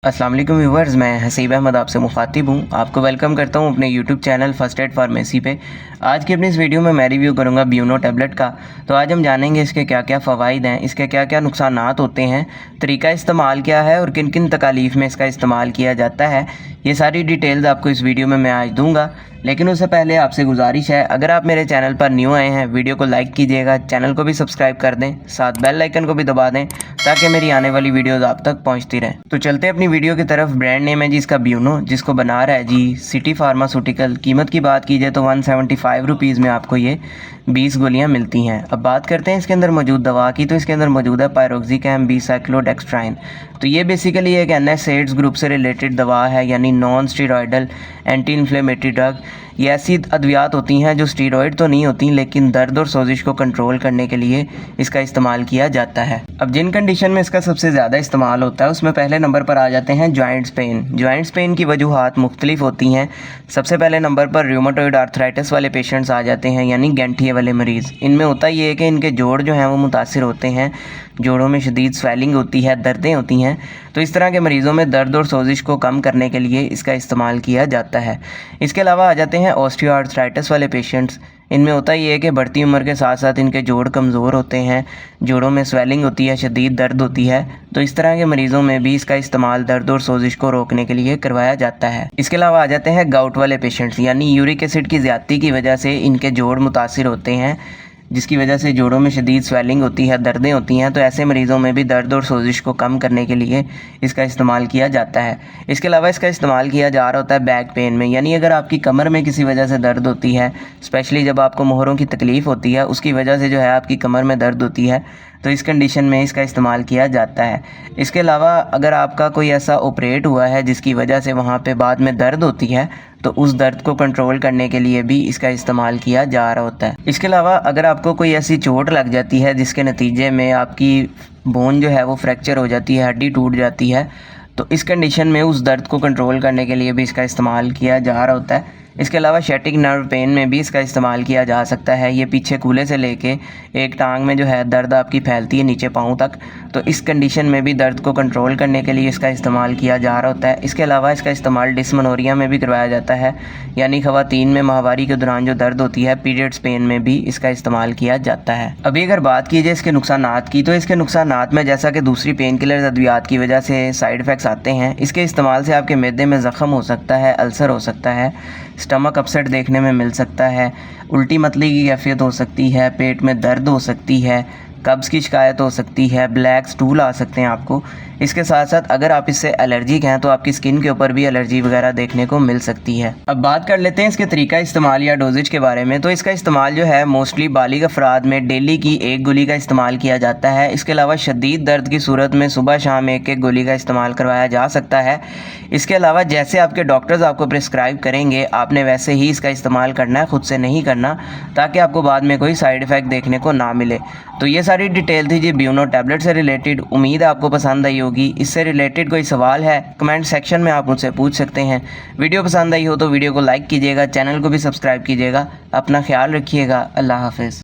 अस्सलाम वालेकुम व्यूवर्स, मैं हसीब अहमद आपसे मुखातिब हूँ। आपको वेलकम करता हूँ अपने YouTube channel first aid pharmacy पे। आज की अपनी इस वीडियो में मैं रिव्यू करूँगा ब्यूनो टैबलेट का। तो आज हम जानेंगे इसके क्या क्या फ़वाइद हैं, इसके क्या क्या नुकसानात होते हैं, तरीका इस्तेमाल क्या है और किन किन तकालीफ में इसका इस्तेमाल किया जाता है। ये सारी डिटेल्स आपको इस वीडियो में मैं आज दूँगा। लेकिन उससे पहले आपसे गुजारिश है, अगर आप मेरे चैनल पर न्यू आए हैं वीडियो को लाइक कीजिएगा, चैनल को भी सब्सक्राइब कर दें, साथ बेल आइकन को भी दबा दें ताकि मेरी आने वाली वीडियोस आप तक पहुंचती रहें। तो चलते हैं अपनी वीडियो की तरफ। ब्रांड नेम है जी इसका ब्यूनो, जिसको बना रहा है जी सिटी फार्मास्यूटिकल। कीमत की बात की जाए तो 175 रुपीज़ में आपको ये 20 गोलियाँ मिलती हैं। अब बात करते हैं इसके अंदर मौजूद दवा की। तो इसके अंदर मौजूद है पायरोक्सिकैम बीसाइक्लोडेक्स्ट्राइन। तो ये बेसिकली एक NSAIDs ग्रुप से रिलेटेड दवा है, यानी non steroidal anti inflammatory drug. ये ऐसी अद्वियात होती हैं जो स्टीरॉयड तो नहीं होती, लेकिन दर्द और सोजिश को कंट्रोल करने के लिए इसका इस्तेमाल किया जाता है। अब जिन कंडीशन में इसका सबसे ज़्यादा इस्तेमाल होता है उसमें पहले नंबर पर आ जाते हैं जॉइंट्स पेन। जॉइंट्स पेन की वजूहात मुख्तलिफ होती हैं। सबसे पहले नंबर पर रूमेटॉइड आर्थराइटिस वाले पेशेंट्स आ जाते हैं, यानी गैंठिए वाले मरीज़। इनमें होता ये है कि इनके जोड़ जो हैं वो मुतासिर होते हैं, जोड़ों में शदीद स्वेलिंग होती है, दर्दें होती हैं। तो इस तरह के मरीज़ों में दर्द और सोजिश को कम करने के लिए इसका इस्तेमाल किया जाता है। इसके अलावा आ जाते हैं ऑस्टियोआर्थराइटिस वाले पेशेंट्स। इनमें होता ये है कि बढ़ती उम्र के साथ साथ इनके जोड़ कमज़ोर होते हैं, जोड़ों में स्वेलिंग होती है, शदीद दर्द होती है। तो इस तरह के मरीज़ों में भी इसका इस्तेमाल दर्द और सोजिश को रोकने के लिए करवाया जाता है। इसके अलावा आ जाते हैं गाउट वाले पेशेंट्स, यानी यूरिक एसिड की ज़्यादती की वजह से इनके जोड़ मुतासिर होते हैं, जिसकी वजह से जोड़ों में शदीद स्वेलिंग होती है, दर्दें होती हैं। तो ऐसे मरीज़ों में भी दर्द और सोजिश को कम करने के लिए इसका इस्तेमाल किया जाता है। इसके अलावा इसका इस्तेमाल किया जा रहा होता है बैक पेन में, यानी अगर आपकी कमर में किसी वजह से दर्द होती है, स्पेशली जब आपको मोहरों की तकलीफ़ होती है, उसकी वजह से जो है आपकी कमर में दर्द होती है, तो इस कंडीशन में इसका इस्तेमाल किया जाता है। इसके अलावा अगर आपका कोई ऐसा ऑपरेट हुआ है जिसकी वजह से वहाँ पे बाद में दर्द होती है, तो उस दर्द को कंट्रोल करने के लिए भी इसका इस्तेमाल किया जा रहा होता है। इसके अलावा अगर आपको कोई ऐसी चोट लग जाती है जिसके नतीजे में आपकी बोन जो है वो फ्रैक्चर हो जाती है, हड्डी टूट जाती है, तो इस कंडीशन में उस दर्द को कंट्रोल करने के लिए भी इसका इस्तेमाल किया जा रहा होता है। इसके अलावा शैटिक नर्व पेन में भी इसका इस्तेमाल किया जा सकता है। ये पीछे कूल्हे से लेके एक टांग में जो है दर्द आपकी फैलती है नीचे पाँव तक, तो इस कंडीशन में भी दर्द को कंट्रोल करने के लिए इसका इस्तेमाल किया जा रहा होता है। इसके अलावा इसका इस्तेमाल डिस्मेनोरिया में भी करवाया जाता है, यानी ख़वातीन में माहवारी के दौरान जो दर्द होती है, पीरियड्स पेन में भी इसका इस्तेमाल किया जाता है। अभी अगर बात की जाए इसके नुकसानात की, तो इसके नुकसानात में जैसा कि दूसरी पेन किलर अद्वियात की वजह से साइड इफ़ेक्ट्स आते हैं। इसके इस्तेमाल से आपके मैदे में ज़ख़म हो सकता है, अल्सर हो सकता है, स्टमक अपसेट देखने में मिल सकता है, उल्टी मतली की कैफियत हो सकती है, पेट में दर्द हो सकती है, कब्ज़ की शिकायत हो सकती है, ब्लैक स्टूल आ सकते हैं आपको। इसके साथ साथ अगर आप इससे एलर्जिक हैं तो आपकी स्किन के ऊपर भी एलर्जी वगैरह देखने को मिल सकती है। अब बात कर लेते हैं इसके तरीका इस्तेमाल या डोजेज के बारे में। तो इसका इस्तेमाल जो है मोस्टली बालिग अफराद में डेली की एक गोली का इस्तेमाल किया जाता है। इसके अलावा शदीद दर्द की सूरत में सुबह शाम एक एक गोली का इस्तेमाल करवाया जा सकता है। इसके अलावा जैसे आपके डॉक्टर्स आपको प्रिस्क्राइब करेंगे आपने वैसे ही इसका इस्तेमाल करना है, खुद से नहीं करना, ताकि आपको बाद में कोई साइड इफ़ेक्ट देखने को ना मिले। तो ये सारी डिटेल थी जी ब्यूनो टैबलेट से रिलेटेड। उम्मीद है आपको पसंद आई होगी। इससे रिलेटेड कोई सवाल है कमेंट सेक्शन में आप मुझसे पूछ सकते हैं। वीडियो पसंद आई हो तो वीडियो को लाइक कीजिएगा, चैनल को भी सब्सक्राइब कीजिएगा। अपना ख्याल रखिएगा। अल्लाह हाफ़िज़।